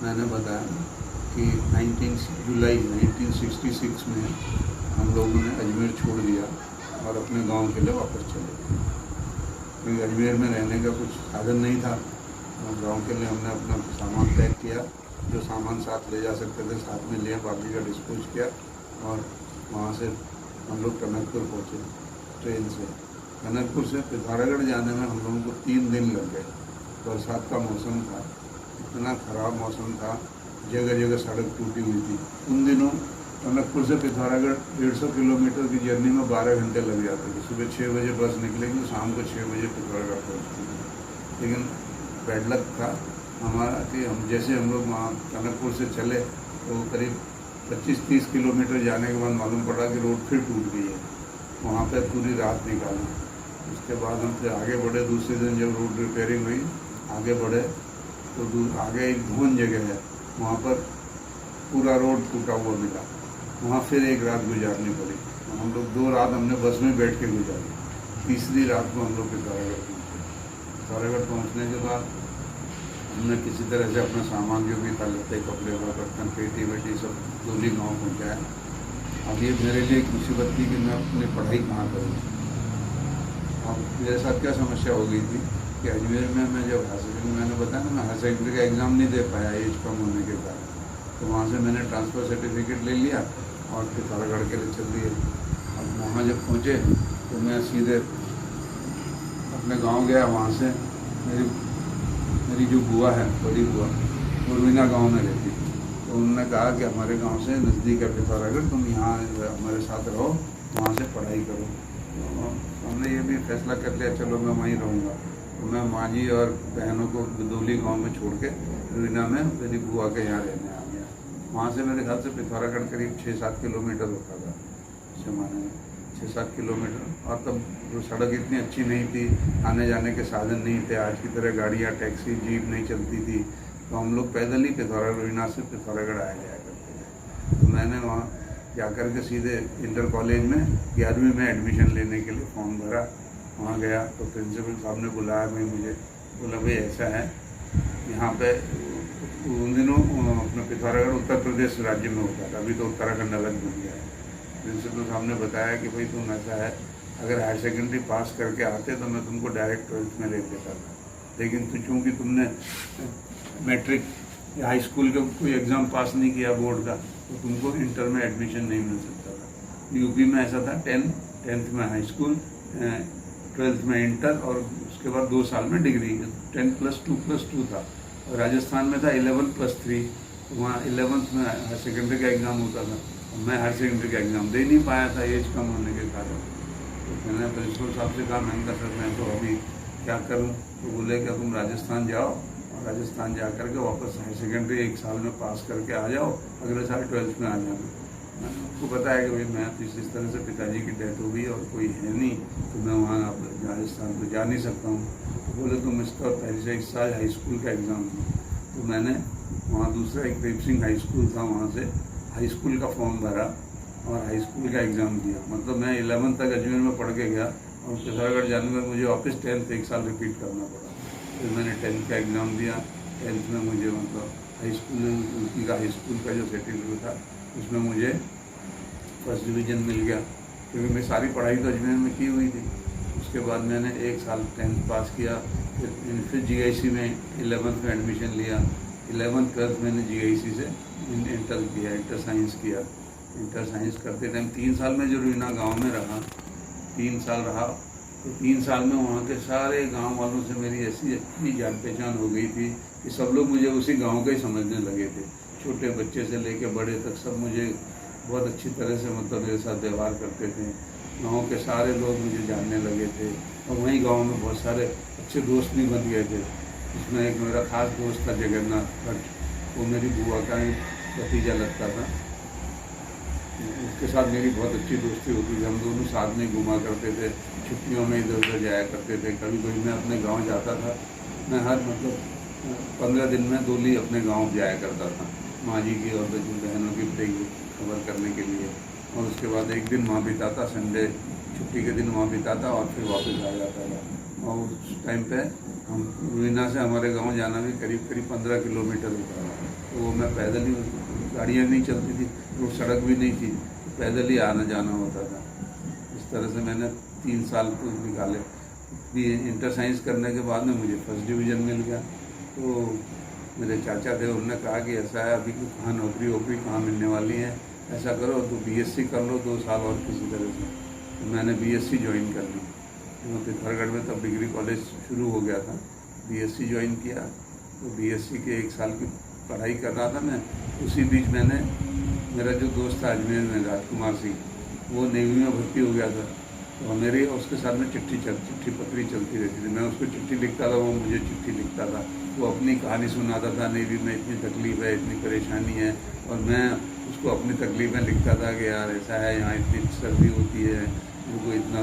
मैंने बताया कि 19 जुलाई 1966 में हम लोगों ने अजमेर छोड़ दिया और अपने गांव के लिए वापस चले गए, क्योंकि अजमेर में रहने का कुछ साधन नहीं था। और गांव के लिए हमने अपना सामान पैक किया, जो सामान साथ ले जा सकते थे साथ में लिए, बाकी का डिस्पोज किया और वहाँ से हम लोग टनकपुर पहुँचे ट्रेन से। टनकपुर से पिथौरागढ़ जाने में हम लोगों को 3 दिन लग गए। बरसात का मौसम था, इतना ख़राब मौसम था, जगह जगह सड़क टूटी हुई थी। उन दिनों टनकपुर से पिथौरागढ़ 150 किलोमीटर की जर्नी में 12 घंटे लग जाते थे। सुबह 6 बजे बस निकलेगी तो शाम को 6 बजे पिथौरागढ़ पहुँचती थी। लेकिन बैड लक था हमारा कि हम लोग वहाँ टनकपुर से चले तो करीब 25-30 किलोमीटर जाने के बाद मालूम पड़ा कि रोड फिर टूट गई है। वहाँ पे पूरी रात निकाली। उसके बाद हम फिर आगे बढ़े। दूसरे दिन जब रोड रिपेयरिंग हुई, आगे बढ़े तो आगे एक भवन जगह है, वहाँ पर पूरा रोड टूटा हुआ मिला। वहाँ फिर एक रात गुजारनी पड़ी। हम लोग 2 रात हमने बस में बैठ के गुजारी। तीसरी रात को हम लोग पिथौरागढ़ पहुँचे। पिथौरागढ़ पहुँचने के बाद हमने किसी तरह से अपना सामान जो भी था, लत्ते कपड़े बर्तन पेटी वेटी सब डोली गाँव पहुँचाया। अब ये मेरे लिए एक मुसीबत थी कि मैं अपनी पढ़ाई कहाँ करूँ। अब मेरे साथ क्या समस्या हो गई थी कि अजमेर में मैं जब मैंने बताया ना, मैं हायर सेकेंडरी का एग्ज़ाम नहीं दे पाया एज कम होने के कारण। तो वहाँ से मैंने ट्रांसफ़र सर्टिफिकेट ले लिया और पिथौरागढ़ के लिए चल दिए। अब वहाँ जब पहुँचे तो मैं सीधे अपने गांव गया। वहाँ से मेरी जो बुआ है, बड़ी बुआ, उर्विना गांव में रहती थी। तो उन्होंने कहा कि हमारे गांव से नज़दीक है पिथौरागढ़, तुम यहाँ हमारे साथ रहो, वहाँ से पढ़ाई करो। तो हमने ये भी फैसला कर लिया चलो मैं वहीं रहूँगा। तो मैं माँ जी और बहनों को गदौली गांव में छोड़ के उर्विना में मेरी बुआ के यहाँ रहने आ गया। वहाँ से मेरे घर से पिथौरागढ़ करीब 6-7 किलोमीटर होता था जमाने में, 6-7 किलोमीटर। और तब वो सड़क इतनी अच्छी नहीं थी, आने जाने के साधन नहीं थे, आज की तरह गाड़ियाँ टैक्सी जीप नहीं चलती थी। तो हम लोग पैदल ही उर्विना से पिथौरागढ़ आया जाया करते थे। तो मैंने वहाँ जाकर के सीधे इंटर कॉलेज में 11वीं में एडमिशन लेने के लिए फॉर्म भरा। वहाँ गया तो प्रिंसिपल साहब ने बुलाया, मैं मुझे बोला भाई ऐसा है, यहाँ पे उन दिनों अपना पिथौरागढ़ उत्तर प्रदेश राज्य में होता था, अभी तो उत्तराखंड अलग बन गया है। प्रिंसिपल साहब ने बताया कि भाई तुम ऐसा है, अगर हायर सेकेंडरी पास करके आते तो मैं तुमको डायरेक्ट 12th में ले लेता था, लेकिन चूँकि तुमने मैट्रिक या हाई स्कूल का कोई एग्ज़ाम पास नहीं किया बोर्ड का, तो तुमको इंटर में एडमिशन नहीं मिल सकता था। यूपी में ऐसा था, 10th में हाई स्कूल, 12th में इंटर और उसके बाद 2 साल में डिग्री, 10+2+2 था। और राजस्थान में था 11+3, वहाँ 11th में हायर सेकेंडरी का एग्ज़ाम होता था। मैं हायर सेकेंडरी का एग्ज़ाम दे नहीं पाया था एज कम होने के कारण। तो मैंने प्रिंसिपल साहब से कहा, मैंने कहा सर मैं तो अभी क्या करूं? तो बोले कि तुम राजस्थान जाओ और राजस्थान जा कर के वापस हायर सेकेंडरी 1 साल में पास करके आ जाओ, अगले साल 12th में आ जाना। मैंने उसको बताया कि भाई मैं इस तरह से पिताजी की डेथ हो गई और कोई है नहीं, तो मैं वहाँ राजस्थान तो जा नहीं सकता हूँ। तो बोले तुम इसका पहले से 1 साल हाई स्कूल का एग्ज़ाम दो। तो मैंने वहाँ दूसरा एक प्रेम सिंह हाई स्कूल था, वहाँ से हाई स्कूल का फॉर्म भरा और हाई स्कूल का एग्ज़ाम दिया। मतलब मैं 11th तक अजमेर में पढ़ के गया और पिथौरागढ़ जाने में मुझे वापस 10th 1 साल रिपीट करना पड़ा। फिर मैंने 10th का एग्ज़ाम दिया। 10th में मुझे मतलब हाई स्कूल का जो सर्टिफिकेट था उसमें मुझे फर्स्ट डिवीज़न मिल गया, क्योंकि मैं सारी पढ़ाई तो अजमेर में की हुई थी। उसके बाद मैंने 1 साल 10th पास किया, फिर GIC में 11th में एडमिशन लिया। 11th 12th मैंने GIC से इंटर किया, इंटर साइंस किया। इंटर साइंस करते टाइम 3 साल में जो रुइना गांव में रहा, 3 साल रहा, तो 3 साल में वहाँ के सारे गांव वालों से मेरी ऐसी इतनी जान पहचान हो गई थी कि सब लोग मुझे उसी गांव का ही समझने लगे थे। छोटे बच्चे से लेके बड़े तक सब मुझे बहुत अच्छी तरह से मतलब मेरे साथ व्यवहार करते थे। गाँव के सारे लोग मुझे जानने लगे थे और वहीं गाँव में बहुत सारे अच्छे दोस्त भी बन गए थे। उसमें एक मेरा खास दोस्त था जगन्नाथ भट्ट, वो मेरी बुआ का ही भतीजा लगता था। उसके साथ मेरी बहुत अच्छी दोस्ती होती थी, हम दोनों साथ में घुमा करते थे, छुट्टियों में इधर उधर जाया करते थे। कभी कभी मैं अपने गांव जाता था, मैं हर मतलब 15 दिन में डोली अपने गांव जाया करता था, माँ जी की और बहनों की खबर करने के लिए। और उसके बाद एक दिन वहाँ बिताता, संडे छुट्टी के दिन वहाँ बिताता और फिर वापस आ जाता था। और उस टाइम पे हम मीना से हमारे गांव जाना भी करीब करीब 15 किलोमीटर होता था। तो वो मैं पैदल ही, गाड़ियाँ नहीं चलती थी, रोड सड़क भी नहीं थी, पैदल ही आना जाना होता था। इस तरह से मैंने 3 साल तो निकाले। भी इंटर साइंस करने के बाद में मुझे फर्स्ट डिवीज़न मिल गया। तो मेरे चाचा थे, उन्होंने कहा कि ऐसा है, अभी कहाँ नौकरी वोकरी कहाँ मिलने वाली है, ऐसा करो तो बीएससी कर लो 2 साल और किसी तरह से। तो मैंने बीएससी ज्वाइन कर ली। पिथौरागढ़ में तब डिग्री कॉलेज शुरू हो गया था। बीएससी ज्वाइन किया। तो बीएससी के 1 साल की पढ़ाई कर रहा था मैं। उसी बीच मैंने, मेरा जो दोस्त था अजमेर में राजकुमार सिंह, वो नेवी में भर्ती हो गया था। तो मेरी उसके साथ में चिट्ठी पत्री चलती रहती थी। मैं उसको चिट्ठी लिखता था, वो मुझे चिट्ठी लिखता था। वो अपनी कहानी सुनाता था, नेवी में इतनी तकलीफ़ है, इतनी परेशानी है, और मैं उसको अपनी तकलीफ़ें लिखता था कि यार ऐसा है, यहाँ इतनी सर्दी होती है, उनको इतना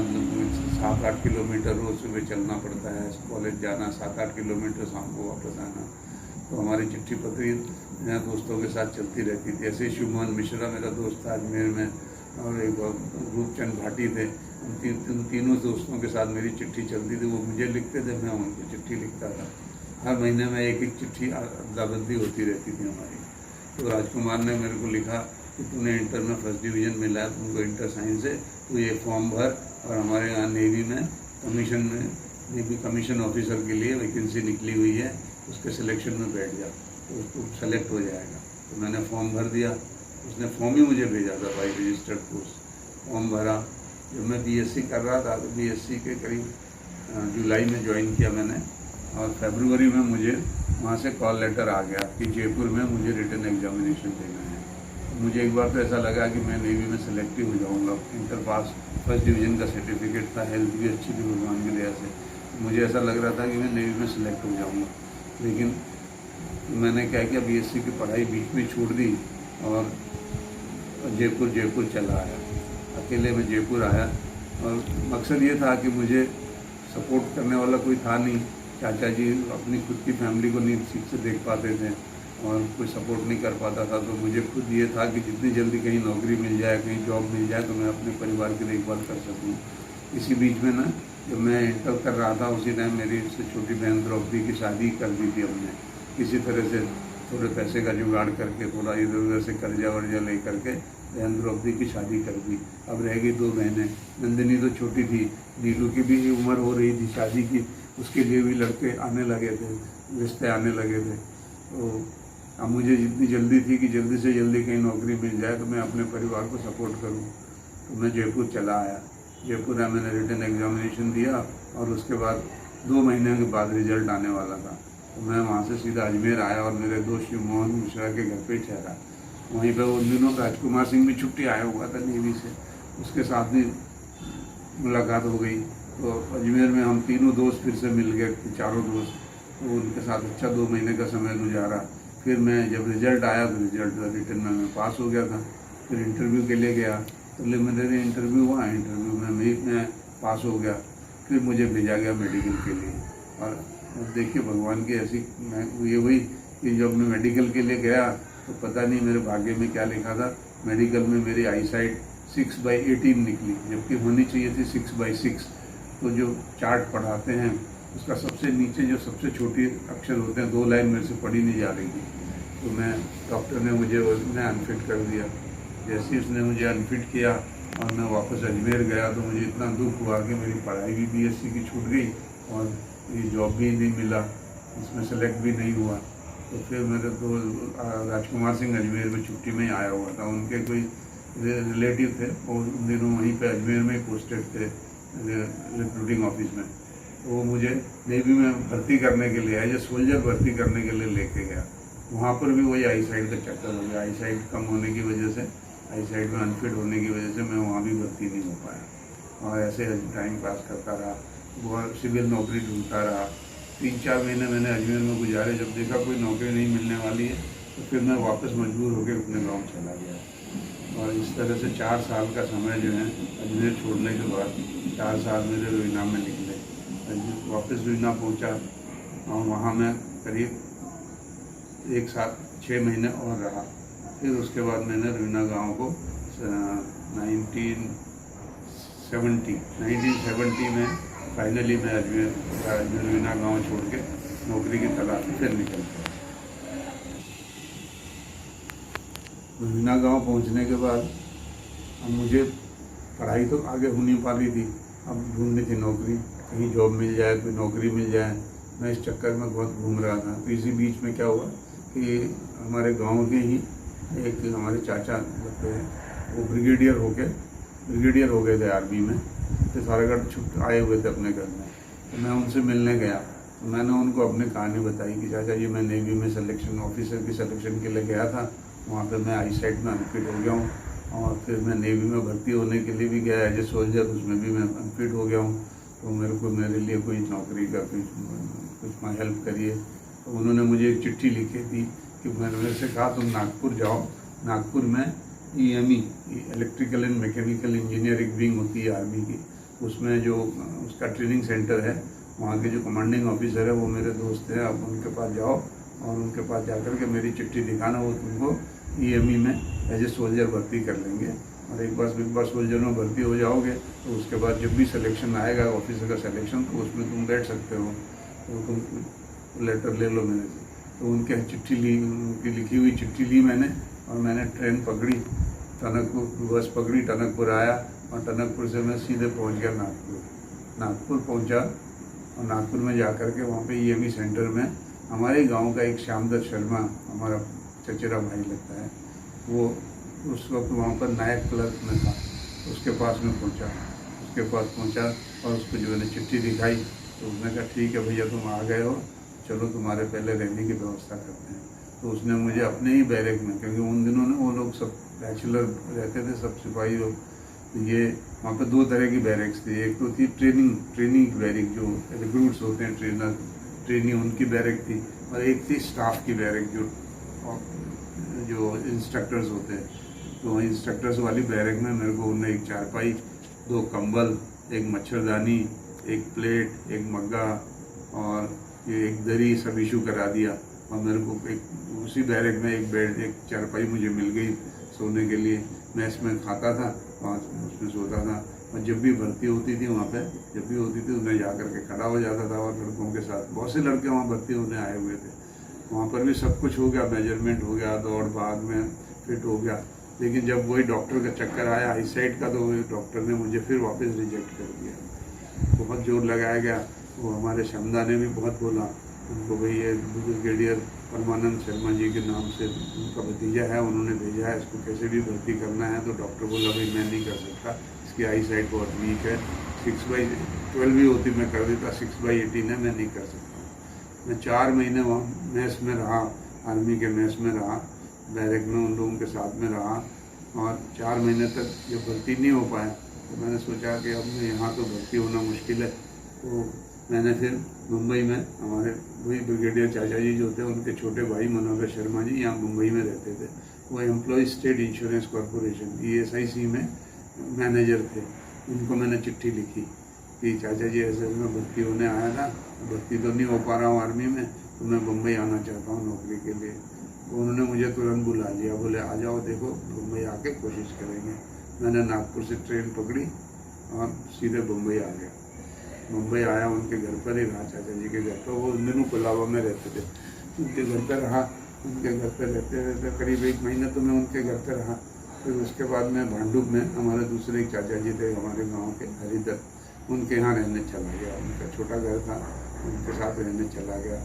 7-8 किलोमीटर रोज़ सुबह चलना पड़ता है, कॉलेज जाना 7-8 किलोमीटर, शाम को वापस आना। तो हमारी चिट्ठी पत्री यहाँ दोस्तों के साथ चलती रहती थी। ऐसे ही शुभमन मिश्रा मेरा दोस्त था अजमेर में, और एक रूपचंद भाटी थे। उन तीनों दोस्तों के साथ मेरी चिट्ठी चलती थी। वो मुझे लिखते थे, मैं उनको चिट्ठी लिखता था। हर महीने में एक चिट्ठी अदला-बदली होती रहती थी हमारी। तो राजकुमार ने मेरे को लिखा कि तूने इंटर में फर्स्ट डिवीज़न मिला है, तुमको इंटर साइंस है, तो ये फॉर्म भर, और हमारे यहाँ नेवी में नेवी कमीशन ऑफिसर के लिए वैकेंसी निकली हुई है, उसके सिलेक्शन में बैठ जा, तो उसको सेलेक्ट हो जाएगा। तो मैंने फॉर्म भर दिया। उसने फॉर्म ही मुझे भेजा था बाई रजिस्टर्ड पोस्ट। फॉर्म भरा। जब मैं बीएससी कर रहा था, तो बीएससी के करीब जुलाई में ज्वाइन किया मैंने, और फरवरी में मुझे वहाँ से कॉल लेटर आ गया कि जयपुर में मुझे रिटन एग्जामिनेशन देना है। मुझे एक बार तो ऐसा लगा कि मैं नेवी में सेलेक्ट ही हो जाऊँगा। इंटर पास फर्स्ट डिवीज़न का सर्टिफिकेट था, हेल्थ भी अच्छी थी भगवान की दया से। मुझे ऐसा लग रहा था कि मैं नेवी में सेलेक्ट हो जाऊँगा। लेकिन मैंने क्या किया, बीएससी की पढ़ाई बीच में छोड़ दी और जयपुर चला आया। अकेले में जयपुर आया, और मकसद ये था कि मुझे सपोर्ट करने वाला कोई था नहीं। चाचा जी अपनी खुद की फैमिली को नहीं ठीक से देख पाते थे, और कोई सपोर्ट नहीं कर पाता था। तो मुझे खुद ये था कि जितनी जल्दी कहीं नौकरी मिल जाए, कहीं जॉब मिल जाए, तो मैं अपने परिवार की देखभाल कर सकूँ। इसी बीच में ना, जब मैं इंटर कर रहा था, उसी टाइम मेरी इससे छोटी बहन द्रौपदी की शादी कर दी थी हमने। किसी तरह से थोड़े पैसे का जुगाड़ करके, थोड़ा इधर उधर से कर्जा वर्जा ले करके बहन द्रौपदी की शादी कर दी। अब रह गई 2 बहनें। नंदिनी तो छोटी थी, नीलू की भी उम्र हो रही थी शादी की, उसके लिए भी लड़के आने लगे थे, रिश्ते आने लगे थे। तो अब मुझे जितनी जल्दी थी कि जल्दी से जल्दी कहीं नौकरी मिल जाए तो मैं अपने परिवार को सपोर्ट करूँ, तो मैं जयपुर चला आया। जयपुर में मैंने रिटन एग्जामिनेशन दिया, और उसके बाद 2 महीने के बाद रिजल्ट आने वाला था। तो मैं वहाँ से सीधा अजमेर आया, और मेरे दोस्त शिवमोहन मिश्रा के घर पे ठहरा। वहीं पर उन दिनों राजकुमार सिंह भी छुट्टी आया हुआ था नेवी से, उसके साथ भी मुलाकात हो गई। तो अजमेर में हम तीनों दोस्त फिर से मिल गए, चारों दोस्त। तो उनके साथ अच्छा 2 महीने का समय गुजारा। फिर मैं जब रिजल्ट आया, तो रिजल्ट रिटन में मैं पास हो गया था। फिर इंटरव्यू के लिए गया, तो मेरे इंटरव्यू हुआ, इंटरव्यू में मैं पास हो गया। फिर मुझे भेजा गया मेडिकल के लिए। और देखिए भगवान की ऐसी ये हुई कि जब मैं मेडिकल के लिए गया, तो पता नहीं मेरे भाग्य में क्या लिखा था। मेडिकल में मेरी आई साइट 6/18 निकली, जबकि होनी चाहिए थी 6/6। तो जो चार्ट पढ़ाते हैं, उसका सबसे नीचे जो सबसे छोटी अक्षर होते हैं, 2 लाइन मेरे से पढ़ी नहीं जा रही थी। तो मैं, डॉक्टर ने मुझे उसने अनफिट कर दिया। जैसे ही उसने मुझे अनफिट किया और मैं वापस अजमेर गया, तो मुझे इतना दुख हुआ कि मेरी पढ़ाई भी बीएससी की छूट गई, और ये जॉब भी नहीं मिला, इसमें सेलेक्ट भी नहीं हुआ। तो फिर मेरे तो राजकुमार सिंह अजमेर में छुट्टी में ही आया हुआ था। उनके कोई रिलेटिव थे, और उन दिनों वहीं पे अजमेर में पोस्टेड थे रिक्रूटिंग ऑफिस में। तो वो मुझे नेवी में भर्ती करने के लिए, एज ए सोल्जर भर्ती करने के लिए लेके गया। वहाँ पर भी वही आई साइड का चक्कर हो गया। आई साइड कम होने की वजह से, आई साइड में अनफिट होने की वजह से मैं वहाँ भी भर्ती नहीं हो पाया, और ऐसे टाइम पास करता रहा। बहुत सिविल नौकरी ढूंढता रहा। 3-4 महीने मैंने अजमेर में गुजारे। जब देखा कोई नौकरी नहीं मिलने वाली है, तो फिर मैं वापस मजबूर होकर अपने गांव चला गया। और इस तरह से 4 साल का समय जो है, अजमेर छोड़ने के बाद 4 साल मेरे रुइना में निकले। वापस रुइना पहुंचा, और वहाँ मैं करीब 1 साल 6 महीने और रहा। फिर उसके बाद मैंने रुइना गाँव को 1970 में फाइनली मैं अजमेर मीना गाँव छोड़ के नौकरी की तलाश में फिर निकल गया। मीना गाँव पहुँचने के बाद अब मुझे पढ़ाई तो आगे हो नहीं पा रही थी, अब ढूंढनी थी नौकरी, कहीं जॉब मिल जाए, कोई नौकरी मिल जाए। मैं इस चक्कर में बहुत घूम रहा था। तो इसी बीच में क्या हुआ कि हमारे गांव के ही एक हमारे चाचा लगते हैं, वो ब्रिगेडियर हो गए थे आर्मी में, तो पिथौरागढ़ छुट्टी आए हुए थे अपने घर में। तो मैं उनसे मिलने गया, तो मैंने उनको अपनी कहानी बताई कि चाचा जी मैं नेवी में सिलेक्शन ऑफिसर की सिलेक्शन के लिए गया था, वहाँ पे मैं आई साइट में अनफिट हो गया हूँ, और फिर मैं नेवी में भर्ती होने के लिए भी गया एज ए सोल्जर, उसमें भी मैं अनफिट हो गया हूँ। तो मेरे लिए कोई नौकरी का कुछ हेल्प करिए। तो उन्होंने मुझे एक चिट्ठी लिखी थी कि मैंने से कहा तुम नागपुर जाओ, नागपुर में EME electrical and mechanical engineering wing होती है आर्मी की, उसमें जो उसका ट्रेनिंग सेंटर है, वहाँ के जो कमांडिंग ऑफिसर है वो मेरे दोस्त हैं, आप उनके पास जाओ और उनके पास जाकर के मेरी चिट्ठी दिखाना, वो तुमको EME में एज ए सोल्जर भर्ती कर लेंगे। और एक बार सोल्जर में भर्ती हो जाओगे तो उसके बाद जब भी सिलेक्शन आएगा ऑफिसर का सिलेक्शन, तो उसमें तुम बैठ सकते हो, तो तुम लेटर ले लो मेरे से। तो उनकी उनकी लिखी हुई चिट्ठी ली मैंने, और मैंने ट्रेन पकड़ी, टनकपुर बस पकड़ी, टनकपुर आया, और टनकपुर से मैं सीधे पहुंच गया नागपुर पहुंचा। और नागपुर में जाकर के वहाँ पे EME सेंटर में हमारे गांव का एक श्यामदत्त शर्मा, हमारा चचेरा भाई लगता है, वो उस वक्त वहाँ पर नायक क्लर्क में था, उसके पास में पहुँचा और उसको जो मैंने चिट्ठी दिखाई, तो उसने कहा ठीक है भैया तुम आ गए हो, चलो तुम्हारे पहले रहने की व्यवस्था करते हैं। तो उसने मुझे अपने ही बैरक में, क्योंकि उन दिनों में वो लोग सब बैचलर रहते थे, सब सिपाही लोग, तो ये वहाँ पर 2 तरह की बैरक्स थी। एक तो थी ट्रेनिंग बैरक, जो रिक्रूट्स होते हैं, ट्रेनी उनकी बैरक थी, और एक थी स्टाफ की बैरक जो इंस्ट्रक्टर्स होते हैं। तो इंस्ट्रक्टर्स वाली बैरक में मेरे को उन्हें एक चारपाई, 2 कंबल, एक मच्छरदानी, एक प्लेट, एक मग्गा और ये एक दरी सब इशू करा दिया। और मेरे को एक उसी बैरक में एक बेड, एक चारपाई मुझे मिल गई सोने के लिए। मैं इसमें खाता था, वहाँ उसमें सोता था, और जब भी भर्ती होती थी वहाँ पे, उन्हें जा करके खड़ा हो जाता था, और लड़कों के साथ बहुत से लड़के वहाँ भर्ती होने आए हुए थे। वहाँ पर भी सब कुछ हो गया, मेजरमेंट हो गया, दौड़ भाग में फिट हो गया। लेकिन जब वही डॉक्टर का चक्कर आया आई साइट का, तो वही डॉक्टर ने मुझे फिर वापस रिजेक्ट कर दिया। बहुत जोर लगाया गया, वो हमारे शमदा ने भी बहुत बोला उनको, भाई ये ब्रिगेडियर परमानंद शर्मा जी के नाम से उनका भतीजा है, उन्होंने भेजा है, इसको कैसे भी भर्ती करना है। तो डॉक्टर बोला भाई मैं नहीं कर सकता, इसकी आई साइट बहुत वीक है, 6/12 भी होती मैं कर देता, 6/18 है, मैं नहीं कर सकता। मैं 4 महीने वहाँ मेस में रहा, आर्मी के मेस में रहा, बैरक में उन लोगों के साथ में रहा, और 4 महीने तक जब भर्ती नहीं हो पाया, तो मैंने सोचा कि अब मैं यहाँ तो भर्ती होना मुश्किल है। तो मैंने फिर मुंबई में, हमारे वही ब्रिगेडियर चाचा जी जो थे, उनके छोटे भाई मनोहर शर्मा जी यहाँ मुंबई में रहते थे, वो employ state insurance corporation ESIC में मैनेजर थे। उनको मैंने चिट्ठी लिखी कि चाचा जी ऐसे मैं भर्ती होने आया था, भर्ती तो नहीं हो पा रहा हूँ आर्मी में, तो मैं मुंबई आना चाहता हूँ नौकरी के लिए। तो उन्होंने मुझे तुरंत बुला लिया, बोले आ जाओ, देखो मुंबई आके कोशिश करेंगे। मैंने नागपुर से ट्रेन पकड़ी और सीधे मुंबई आ गया। मुंबई आया, उनके घर पर ही रहा, चाचा जी के घर पर। वो उन दिनों कोलाबा में रहते थे, उनके घर पर रहा। उनके घर पर रहते करीब 1 महीना तो मैं उनके घर पर रहा। फिर उसके बाद मैं भांडुप में, हमारे दूसरे एक चाचा जी थे हमारे गांव के, हरिदत्त, उनके यहाँ रहने चला गया। उनका छोटा घर था, उनके साथ रहने चला गया।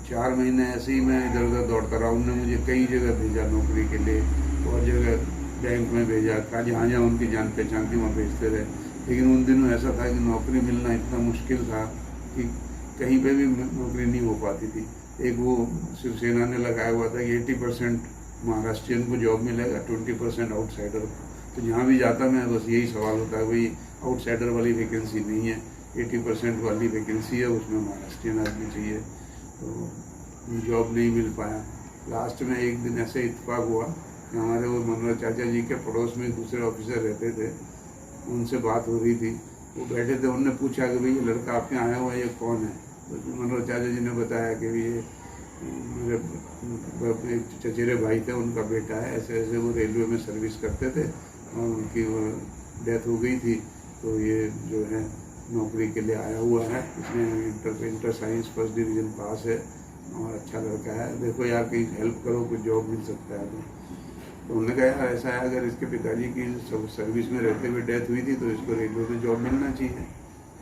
4 महीने ऐसे ही मैं इधर उधर दौड़ता रहा। उनने मुझे कई जगह भेजा नौकरी के लिए, और जगह बैंक में भेजा, जहाँ जहाँ उनकी जान पहचान थी वहाँ भेजते रहे। लेकिन उन दिनों ऐसा था कि नौकरी मिलना इतना मुश्किल था कि कहीं पे भी नौकरी नहीं हो पाती थी। एक वो शिवसेना ने लगाया हुआ था कि 80% महाराष्ट्रियन को जॉब मिलेगा, 20% आउटसाइडर को। तो जहाँ भी जाता मैं, बस यही सवाल होता है, भाई आउटसाइडर वाली वैकेंसी नहीं है, 80% वाली वैकेंसी है, उसमें महाराष्ट्रियन आदमी चाहिए। तो जॉब नहीं मिल पाया। लास्ट में एक दिन ऐसे इत्तेफाक हुआ कि हमारे वो मनोहर चाचा जी के पड़ोस में दूसरे ऑफिसर रहते थे, उनसे बात हो रही थी। वो बैठे थे, उनने पूछा कि भाई ये लड़का आपके आया हुआ है, ये कौन है? तो मनोहर चाचा जी ने बताया कि ये मेरे एक चचेरे भाई थे, उनका बेटा है, ऐसे ऐसे वो रेलवे में सर्विस करते थे और उनकी वो डेथ हो गई थी। तो ये जो है नौकरी के लिए आया हुआ है। इसने इंटर साइंस फर्स्ट डिवीज़न पास है और अच्छा लड़का है। देखो यार कहीं हेल्प करो, कुछ जॉब मिल सकता है तो उन्होंने कहा यार ऐसा है, अगर इसके पिताजी की सर्विस में रहते हुए डेथ हुई थी तो इसको रेलवे में जॉब मिलना चाहिए।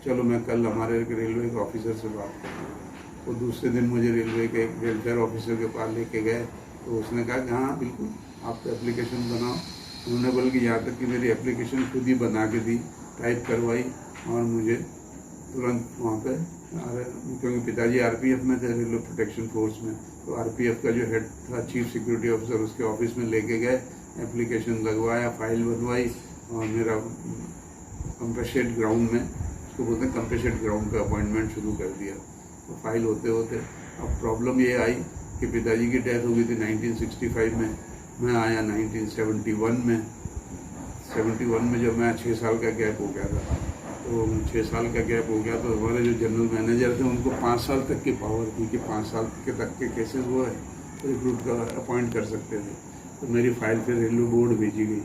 चलो मैं कल हमारे रेलवे के ऑफिसर से बात करूँगा। तो दूसरे दिन मुझे रेलवे के वेलफेयर ऑफिसर के पास लेके गए तो उसने कहा कि हाँ बिल्कुल आप तो एप्लीकेशन बनाओ। उन्होंने बोला कि यहाँ तक कि मेरी एप्लीकेशन खुद ही बना के दी, टाइप करवाई और मुझे तुरंत वहाँ पे, क्योंकि पिताजी आरपीएफ में थे, रेलवे प्रोटेक्शन फोर्स में, तो आरपीएफ का जो हेड था चीफ सिक्योरिटी ऑफिसर, उसके ऑफिस में लेके गए, एप्लीकेशन लगवाया, फाइल बनवाई और मेरा कंपेशेट ग्राउंड में, उसको बोलते हैं कंपेशेट ग्राउंड पे अपॉइंटमेंट शुरू कर दिया। तो फाइल होते होते अब प्रॉब्लम ये आई कि पिताजी की डेथ हो गई थी 1965 में, मैं आया 1971 में। 71 में जब मैं 6 साल का गैप हो गया था, तो 6 साल का गैप हो गया तो हमारे जो जनरल मैनेजर थे उनको 5 साल तक की पावर थी कि 5 साल के तक के केसेस वो है रिक्रूट का अपॉइंट कर सकते थे। तो मेरी फाइल फिर रेलवे बोर्ड भेजी गई।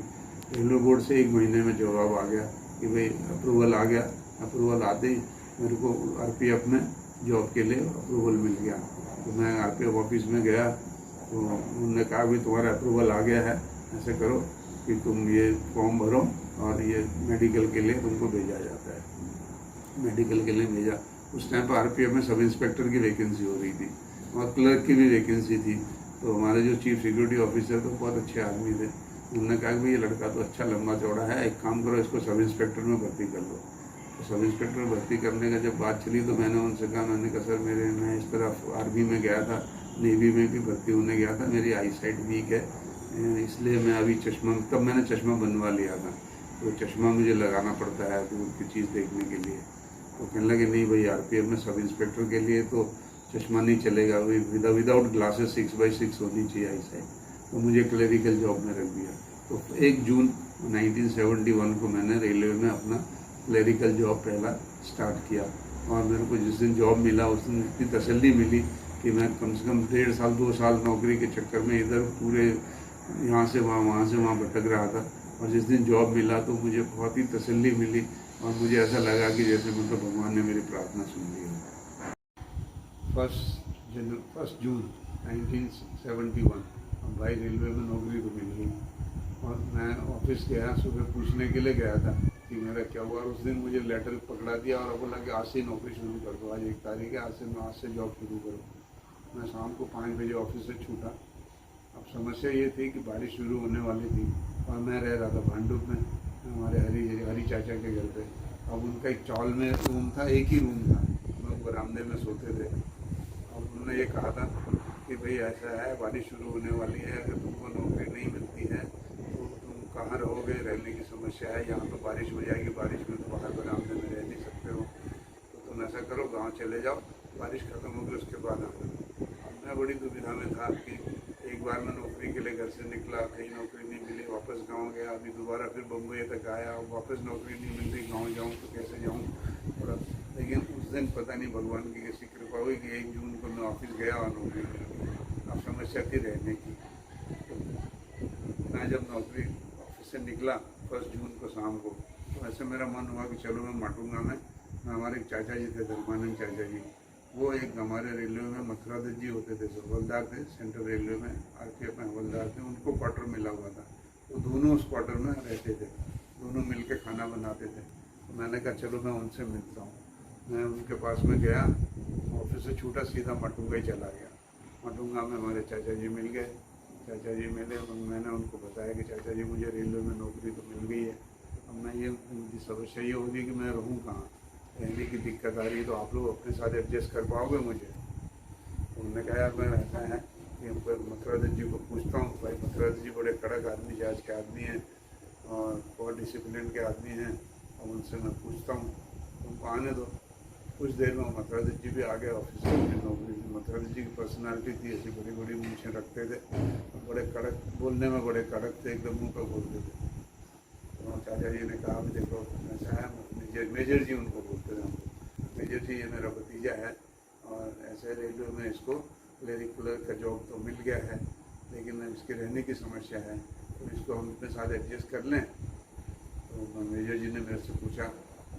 रेलवे बोर्ड से 1 महीने में जवाब आ गया कि भाई अप्रूवल आ गया। अप्रूवल आते ही मेरे को आरपीएफ में जॉब के लिए अप्रूवल मिल गया। तो मैं आरपीएफ ऑफिस में गया तो उन्होंने कहा भाई तुम्हारा अप्रूवल आ गया है, ऐसे करो कि तुम ये फॉर्म भरो और ये मेडिकल के लिए तुमको भेजा जाता है। मेडिकल के लिए भेजा। उस टाइम पर आरपीएफ में सब इंस्पेक्टर की वैकेंसी हो रही थी और क्लर्क की भी वैकेंसी थी। तो हमारे जो चीफ सिक्योरिटी ऑफिसर थे बहुत अच्छे आदमी थे। उन्होंने कहा कि भाई ये लड़का तो अच्छा लंबा चौड़ा है, एक काम करो इसको सब इंस्पेक्टर में भर्ती कर लो। तो सब इंस्पेक्टर में भर्ती करने का जब बात चली तो मैंने उनसे कहा, मैंने कहा सर मैं इस तरह आर्मी में गया था, नेवी में भी भर्ती होने गया था, मेरी आई साइट वीक है, इसलिए मैं अभी चश्मा, तब मैंने चश्मा बनवा लिया था, तो चश्मा मुझे लगाना पड़ता है दूर की चीज़ देखने के लिए। तो कहने लगे नहीं भाई आरपीएफ में सब इंस्पेक्टर के लिए तो चश्मा नहीं चलेगा, वही विदाउट ग्लासेस 6x6 होनी चाहिए आई साइट। तो मुझे क्लरिकल जॉब में रख दिया। तो 1 जून 1971 को मैंने रेलवे में अपना क्लरिकल जॉब पहला स्टार्ट किया। और मेरे को जिस दिन जॉब मिला उस दिन इतनी तसल्ली मिली कि मैं कम से कम 1.5 साल 2 साल नौकरी के चक्कर में इधर पूरे यहाँ से वहाँ भटक रहा था। और जिस दिन जॉब मिला तो मुझे बहुत ही तसल्ली मिली और मुझे ऐसा लगा कि जैसे मतलब भगवान ने मेरी प्रार्थना सुन ली है। 1 जून 1971 भाई रेलवे में नौकरी तो मिल गई। और मैं ऑफिस गया, सुबह पूछने के लिए गया था कि मेरा क्या हुआ। उस दिन मुझे लेटर पकड़ा दिया और बोला कि आज से नौकरी शुरू कर दो, आज 1 तारीख है, आज से जॉब शुरू करो। मैं शाम को 5 बजे ऑफिस से छूटा। अब समस्या ये थी कि बारिश शुरू होने वाली थी और मैं रह रहा था भांडुप में हमारे हरी चाचा के घर पे। अब उनका एक चॉल में रूम था, एक ही रूम था, लोग बरामदे में सोते थे। अब उन्होंने ये कहा था कि भाई ऐसा है बारिश शुरू होने वाली है, अगर तुमको नौकरी नहीं मिलती है तो तुम कहाँ रहोगे, रहने की समस्या है, यहाँ तो बारिश हो जाएगी, बारिश में तो बाहर बरामदे में रह नहीं सकते हो, तो तुम ऐसा करो गाँव चले जाओ, बारिश खत्म होगी उसके बाद आना। अब मैं बड़ी दुविधा में था कि एक बार मैं नौकरी के लिए घर से निकला, कहीं नौकरी नहीं मिली, वापस गांव गया, अभी दोबारा फिर बम्बई तक आया और वापस नौकरी नहीं मिल रही, गांव जाऊं तो कैसे जाऊं थोड़ा। लेकिन उस दिन पता नहीं भगवान की कैसी कृपा हुई कि 1 जून को मैं ऑफिस गया और नौकरी मिल गई। अब समस्या थी रहने की। तो मैं जब नौकरी ऑफिस से निकला 1 जून को शाम को, तो ऐसे मेरा मन हुआ कि चलो मैं माटुंगा में, हमारे एक चाचा जी थे धर्मानंद चाचा जी, वो एक हमारे रेलवे में मथुरा दत्त जी होते थे, हवलदार थे, सेंट्रल रेलवे में आरपीएफ में हवलदार थे, उनको क्वार्टर मिला हुआ था। तो दोनों उस क्वार्टर में रहते थे, दोनों मिल के खाना बनाते थे। तो मैंने कहा चलो मैं उनसे मिलता हूँ। मैं उनके पास में गया, ऑफिस से छूटा, सीधा माटुंगा ही चला गया। माटुंगा में हमारे चाचा जी मिल गए। चाचा जी मिले, मैंने उनको बताया कि चाचा जी मुझे रेलवे में नौकरी तो मिल गई है, अब मैं ये उनकी समस्या ये होगी कि मैं रहूँ कहाँ, रहने की दिक्कत आ रही है, तो आप लोग अपने साथ एडजस्ट कर पाओगे मुझे। उन्होंने कहा यार मैं ऐसा है कि मथुरा दत्त जी को पूछता हूँ। भाई मथुरा दत्त जी बड़े कड़क आदमी, जांच के आदमी हैं और बहुत डिसिप्लिन के आदमी हैं, और उनसे मैं पूछता हूँ, उनको आने दो। कुछ देर में मथुरा दत्त जी भी आ गए ऑफिस में नौकरी से। मथुरा दत्त जी की पर्सनालिटी थी, ऐसी बड़ी बड़ी मूछें रखते थे, बड़े कड़क, बोलने में बड़े कड़क थे, एकदम मुँह पर बोलते थे। तो चाचा जी ने कहा देखो ऐसा है, मेजर जी उनको बोलते थे हमको, मेजर जी ये मेरा भतीजा है और ऐसे रेलवे में इसको क्लरिकल का जॉब तो मिल गया है, लेकिन इसके रहने की समस्या है, तो इसको हम अपने साथ एडजस्ट कर लें। तो तो मेजर जी ने मेरे से पूछा,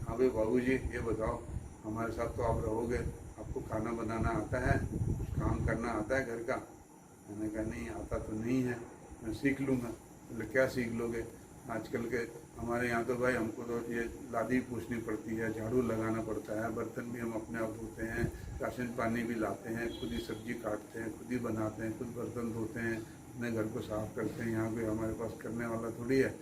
हाँ भाई बाबू जी ये बताओ, हमारे साथ तो आप रहोगे, आपको खाना बनाना आता है, कुछ काम करना आता है घर का? मैंने कहा नहीं आता तो नहीं है, मैं सीख लूँगा। बोले क्या सीख लोगे? आजकल के हमारे यहाँ तो भाई हमको तो ये लादी पूछनी पड़ती है, झाड़ू लगाना पड़ता है, बर्तन भी हम अपने आप धोते हैं, राशन पानी भी लाते हैं, खुद ही सब्जी काटते हैं, खुद ही बनाते हैं, खुद बर्तन धोते हैं, अपने घर को साफ करते हैं। यहाँ कोई हमारे पास करने वाला थोड़ी है।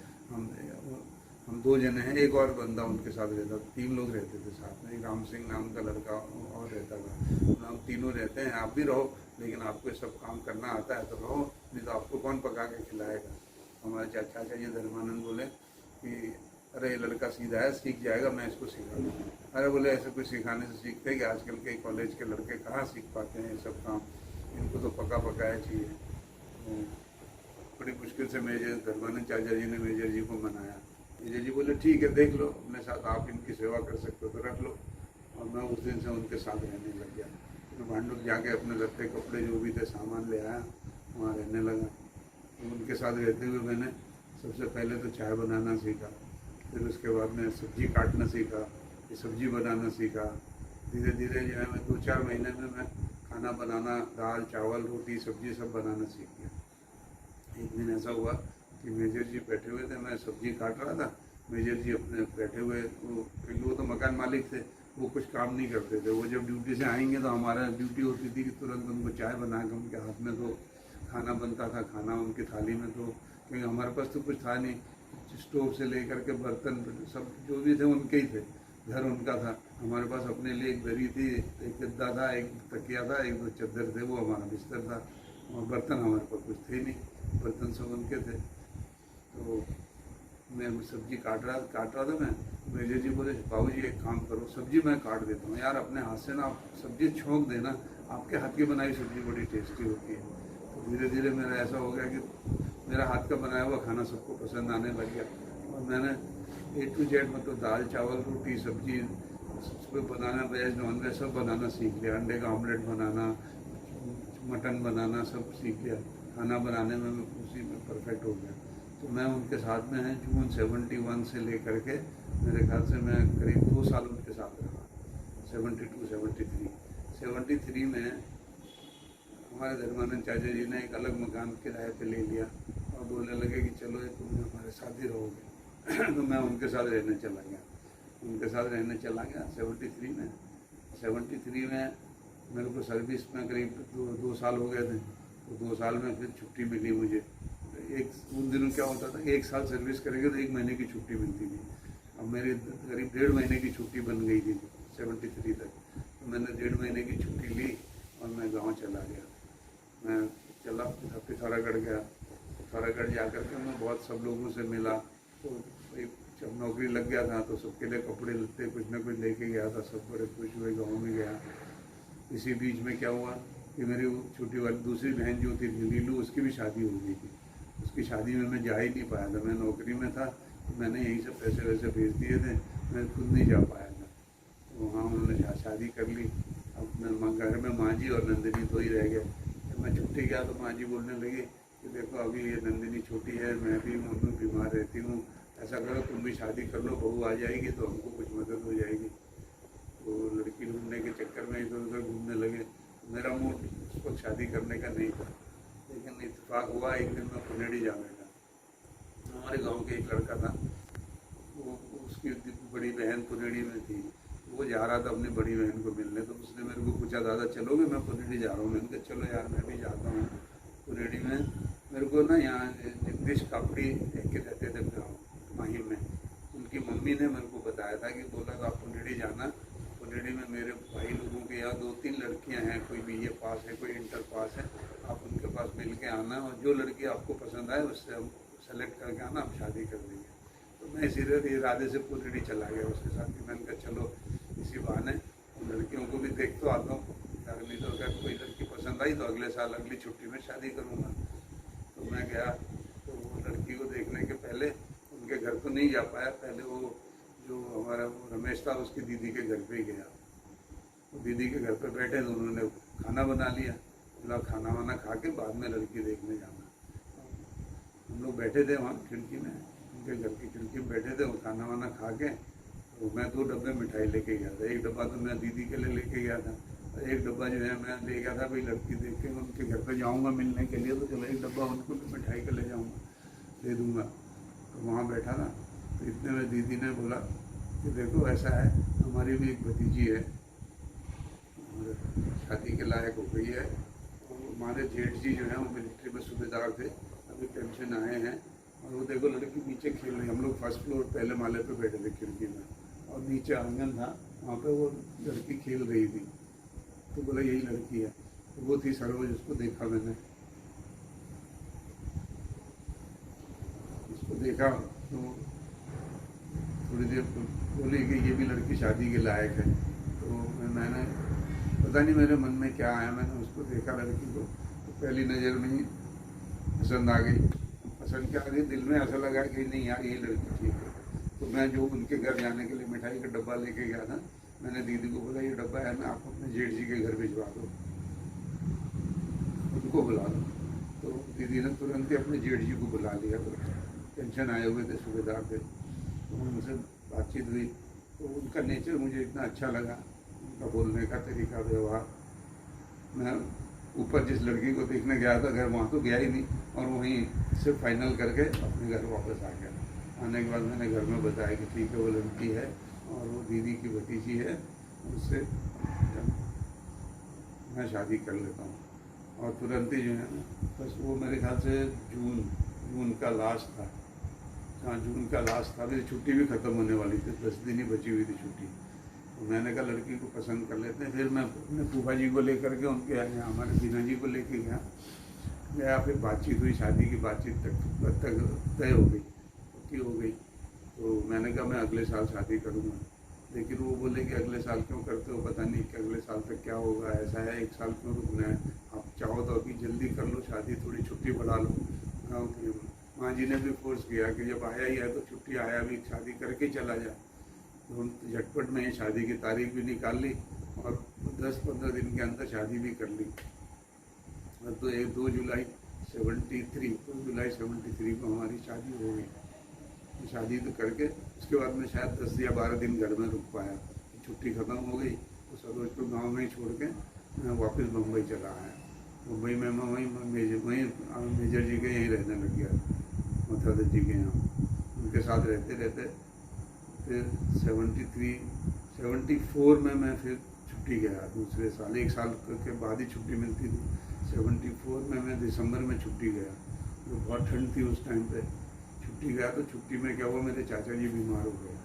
हम 2 जने हैं, एक और बंदा उनके साथ रहता, 3 लोग रहते थे साथ में। एक राम सिंह नाम का लड़का और रहता था। हम तीनों रहते हैं, आप भी रहो, लेकिन आपको सब काम करना आता है तो रहो, नहीं तो आपको कौन पका के खिलाएगा? हमारे चाचा जी धर्मानंद बोले कि अरे ये लड़का सीधा है, सीख जाएगा, मैं इसको सिखा दूँगा। अरे बोले ऐसे कोई सिखाने से सीखते हैं कि? आजकल के कॉलेज के लड़के कहाँ सीख पाते हैं ये सब काम, इनको तो पका पकाया चाहिए। तो बड़ी मुश्किल से मेजर धर्मानंद चाचा जी ने मेजर जी को मनाया। मेजर जी बोले ठीक है, देख लो अपने साथ, आप इनकी सेवा कर सकते हो तो रख लो। और मैं उस दिन से उनके साथ रहने लग गया। मैं भांडुप जाके अपने लत्ते कपड़े जो भी थे सामान ले आया, वहाँ रहने लगा। तो उनके साथ रहते हुए मैंने सबसे पहले तो चाय बनाना सीखा, फिर उसके बाद में सब्जी काटना सीखा, फिर सब्जी बनाना सीखा। धीरे धीरे जो है मैं 2-4 महीने में मैं खाना बनाना, दाल चावल रोटी सब्जी सब बनाना सीख गया। एक दिन ऐसा हुआ कि मेजर जी बैठे हुए थे, मैं सब्जी काट रहा था, मेजर जी अपने बैठे हुए, क्योंकि वो तो मकान मालिक थे, वो कुछ काम नहीं करते थे। वो जब ड्यूटी से आएंगे तो हमारा ड्यूटी होती थी कि तुरंत उनको चाय बना के उनके हाथ में दो, खाना बनता था, खाना उनकी थाली में दो, क्योंकि हमारे पास तो कुछ था नहीं। स्टोव से लेकर के बर्तन सब जो भी थे उनके ही थे, घर उनका था। हमारे पास अपने लिए एक दरी थी, एक गद्दा था, एक तकिया था, एक 2 चद्दर थे, वो हमारा बिस्तर था। और बर्तन हमारे पास कुछ थे नहीं, बर्तन सब उनके थे। तो मैं सब्जी काट रहा था मैं। मेजर जी बोले बाबू जी एक काम करो, सब्जी मैं काट देता हूँ यार, अपने हाथ से ना आप सब्जी छोंक देना, आपके हाथ की बनाई सब्जी बड़ी टेस्टी होती है। तो धीरे धीरे मेरा ऐसा हो गया कि मेरा हाथ का बनाया हुआ खाना सबको पसंद आने लग गया। और मैंने A to Z मतलब दाल चावल रोटी सब्जी सब बनाना, वेज नॉन वेज सब बनाना सीख लिया। अंडे का ऑमलेट बनाना, मटन बनाना सब सीख लिया। खाना बनाने में मैं उसी में परफेक्ट हो गया। तो मैं उनके साथ में है जून 71 से लेकर के मेरे ख्याल से मैं करीब 2 साल उनके साथ रहा। 73 में हमारे धर्मानंद चाचा जी ने एक अलग मकान किराए पे ले लिया और बोलने लगे कि चलो ये तुम हमारे साथ ही रहोगे। तो मैं उनके साथ रहने चला गया। 73 में मेरे को सर्विस में करीब 2 साल हो गए थे। तो 2 साल में फिर छुट्टी मिली मुझे। उन दिनों क्या होता था, 1 साल सर्विस करेंगे तो 1 महीने की छुट्टी मिलती थी। अब मेरी करीब 1.5 महीने की छुट्टी बन गई थी 73 तक। तो मैंने 1.5 महीने की छुट्टी ली और मैं गांव चला गया। मैं चला पिथौरागढ़ गया। पिथौरागढ़ जा कर के मैं बहुत सब लोगों से मिला। तो जब नौकरी लग गया था तो सबके लिए कपड़े लत्ते कुछ ना कुछ लेके गया था। सब बड़े खुश हुए, गाँव में गया। इसी बीच में क्या हुआ कि मेरी छोटी वाली दूसरी बहन जो थी नीलू, उसकी भी शादी हो गई थी। उसकी शादी में मैं जा ही नहीं पाया था, मैं नौकरी में था। तो मैंने यहीं से पैसे वैसे भेज दिए थे, मैं खुद नहीं जा पाया था। तो वहाँ उन्होंने शादी कर ली। अब घर में माँ जी और नंदिनी 2 ही रह गए। जब मैं छुट्टी गया तो माँ जी बोलने लगी कि देखो अभी ये नंदिनी छोटी है, मैं भी मम्मी बीमार रहती हूँ, ऐसा करो तुम भी शादी कर लो, बहू आ जाएगी तो हमको कुछ मदद हो जाएगी। तो लड़की ढूंढने के चक्कर में इधर उधर घूमने लगे। मेरा मूड उस वक्त शादी करने का नहीं था, लेकिन इत्तेफाक हुआ एक दिन मैं पुनेडी जा बैठा। हमारे गांव के एक लड़का था, वो उसकी बड़ी बहन पुनेडी में थी। वो जा रहा था अपनी बड़ी बहन को मिलने। तो उसने मेरे को पूछा दादा चलोगे, मैं पुनेडी जा रहा हूँ। मैंने कहा चलो यार मैं भी जाता हूँ पुनेडी में। मेरे को ना यहाँ जगदीश कापड़ी एक के रहते थे गाँव माहिम में, उनकी मम्मी ने मेरे को बताया था कि बोला तो आप पुनेडी जाना, पुनेडी में मेरे भाई लोगों के यहाँ 2-3 लड़कियाँ हैं, कोई BA पास है, कोई इंटर पास है, आप उनके पास मिल के आना और जो लड़की आपको पसंद आए उससे हम सेलेक्ट करके आना, आप शादी कर देंगे। तो मैं इसी इरादे से पुनेडी चला गया उसके साथ। मैंने कहा चलो इसी बहाने लड़कियों को भी देख तो आता हूँ, अगली तो अगर कोई लड़की पसंद आई तो अगले साल अगली छुट्टी में शादी करूँगा। तो मैं गया, तो वो लड़की को देखने के पहले उनके घर तो नहीं जा पाया। पहले वो जो हमारा रमेश था उसकी दीदी के घर पे गया। तो दीदी के घर पे बैठे तो उन्होंने खाना बना लिया। बोला खाना वाना खा के बाद में लड़की देखने जाना। हम लोग बैठे थे वहाँ खिड़की में, उनके घर की खिड़की में बैठे थे, वो खाना वाना खा के, तो मैं 2 डब्बे मिठाई लेके गया था। एक डब्बा तो मैं दीदी के लिए लेके गया था, और एक डब्बा जो है मैं ले गया था भाई लड़की देख के उनके घर पे जाऊँगा मिलने के लिए, तो चलो एक डब्बा उनको भी मिठाई के ले जाऊँगा, दे दूँगा। तो वहाँ बैठा था, तो इतने में दीदी ने बोला कि देखो ऐसा है, हमारी भी एक भतीजी है और शादी के लायक हो गई है, और हमारे जेठ जी जो हैं वो मिलिट्री में सूबेदार थे, अभी पेंशन आए हैं, और वो देखो लड़की नीचे खेल रही। हम लोग फर्स्ट फ्लोर पहले माले पे बैठे थे खिड़की में, और नीचे आंगन था, वहाँ पे वो लड़की खेल रही थी। तो बोला यही लड़की है, तो वो थी सरोज, उसको देखा मैंने, उसको देखा तो थोड़ी देर बोली कि ये भी लड़की शादी के लायक है। तो मैंने पता नहीं मेरे मन में क्या आया, मैंने उसको देखा लड़की को, तो पहली नज़र में ही पसंद आ गई। पसंद क्या आ गई, दिल में ऐसा लगा कि नहीं यार ये लड़की ठीक है। तो मैं जो उनके घर जाने के लिए मिठाई का डब्बा लेके गया था, मैंने दीदी को बोला ये डब्बा है ना, आप अपने जेठ जी के घर भिजवा दो, उनको बुला लो। तो दीदी ने तुरंत ही अपने जेठ जी को बुला लिया, तो पेंशन आए हुए थे, सूबेदार थे, तो उनसे बातचीत हुई। तो उनका नेचर मुझे इतना अच्छा लगा, उनका बोलने का तरीका, व्यवहार। मैं ऊपर जिस लड़की को देखने गया था घर, वहाँ तो गया ही नहीं, और वहीं से फाइनल करके अपने घर वापस आ गया। आने के बाद मैंने घर में बताया कि ठीक है वो लड़की है और वो दीदी की भतीजी है, उससे मैं शादी कर लेता हूँ। और तुरंत ही जो है ना, बस वो मेरे ख्याल से जून का लास्ट था, हाँ जून का लास्ट था, मेरी छुट्टी भी ख़त्म होने वाली थी, 10 दिन ही बची हुई थी छुट्टी। तो मैंने कहा लड़की को पसंद कर लेते हैं। फिर मैं अपने फूफा जी को लेकर के उनके यहाँ हमारे दीना जी को लेके गया, फिर बातचीत हुई, शादी की बातचीत तक तय हो गई, पक्की हो गई। तो मैंने कहा मैं अगले साल शादी करूँगा, लेकिन वो बोले कि अगले साल क्यों करते हो, पता नहीं कि अगले साल तक क्या होगा, ऐसा है 1 साल क्यों रुकना है, आप चाहो तो अभी जल्दी कर लो शादी, थोड़ी छुट्टी बढ़ा लो। माँ जी ने भी फोर्स किया कि जब आया ही है तो छुट्टी आया, अभी शादी करके चला जाए। तो झटपट में ही शादी की तारीख भी निकाल ली, और 10-15 दिन के अंदर शादी भी कर ली। और तो 2 जुलाई 73 को हमारी शादी हो गई। शादी तो करके उसके बाद में शायद 10 या 12 दिन घर में रुक पाया, छुट्टी ख़त्म हो गई, तो सरोज को गांव में ही छोड़ के मैं वापस मुंबई चला आया। मुंबई में मैं वहीं मेजर जी के यहीं रहने लग गया, मथुरा जी के यहाँ, उनके साथ रहते फिर 74 में मैं फिर छुट्टी गया दूसरे साल, 1 साल के बाद ही छुट्टी मिलती थी। 74 में मैं दिसंबर में छुट्टी गया, तो बहुत ठंड थी उस टाइम पे। छुट्टी गया तो छुट्टी में क्या हुआ, मेरे चाचा जी बीमार हो गए।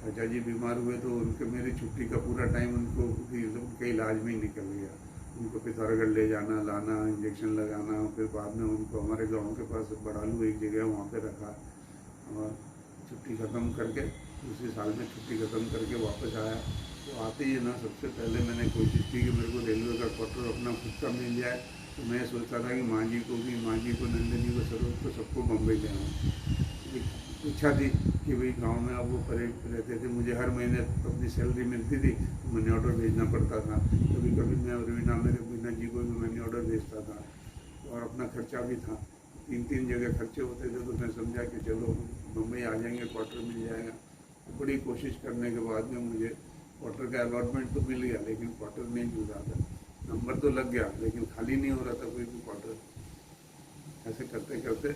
चाचा जी बीमार हुए तो मेरी छुट्टी का पूरा टाइम उनके इलाज में ही निकल गया। उनको पिथौरागढ़ ले जाना, लाना, इंजेक्शन लगाना, फिर बाद में उनको हमारे गांव के पास बड़ालू एक जगह वहाँ पे रखा, और छुट्टी ख़त्म करके दूसरे साल में छुट्टी ख़त्म करके वापस आया। तो आते ही ना सबसे पहले मैंने कोशिश की कि मेरे को रेलवे का क्वार्टर अपना खुद का मिल जाए। तो मैं सोचता था कि माँ जी को, नंदिनी को, सरोज को, सबको बम्बई ले आऊँ। इच्छा थी कि भाई गांव में अब वो परे रहते थे, मुझे हर महीने अपनी सैलरी मिलती थी, तो मनी ऑर्डर भेजना पड़ता था। कभी कभी मैं मेरे बीना जी को भी मनी ऑर्डर भेजता था, और अपना खर्चा भी था। 3 जगह खर्चे होते थे, तो मैं समझा कि चलो मुंबई आ जाएंगे, क्वार्टर मिल जाएगा। तो बड़ी कोशिश करने के बाद में मुझे क्वार्टर का अलॉटमेंट तो मिल गया, लेकिन क्वार्टर नहीं मिल रहा था। नंबर तो लग गया, लेकिन खाली नहीं हो रहा था कोई भी क्वार्टर। ऐसे करते करते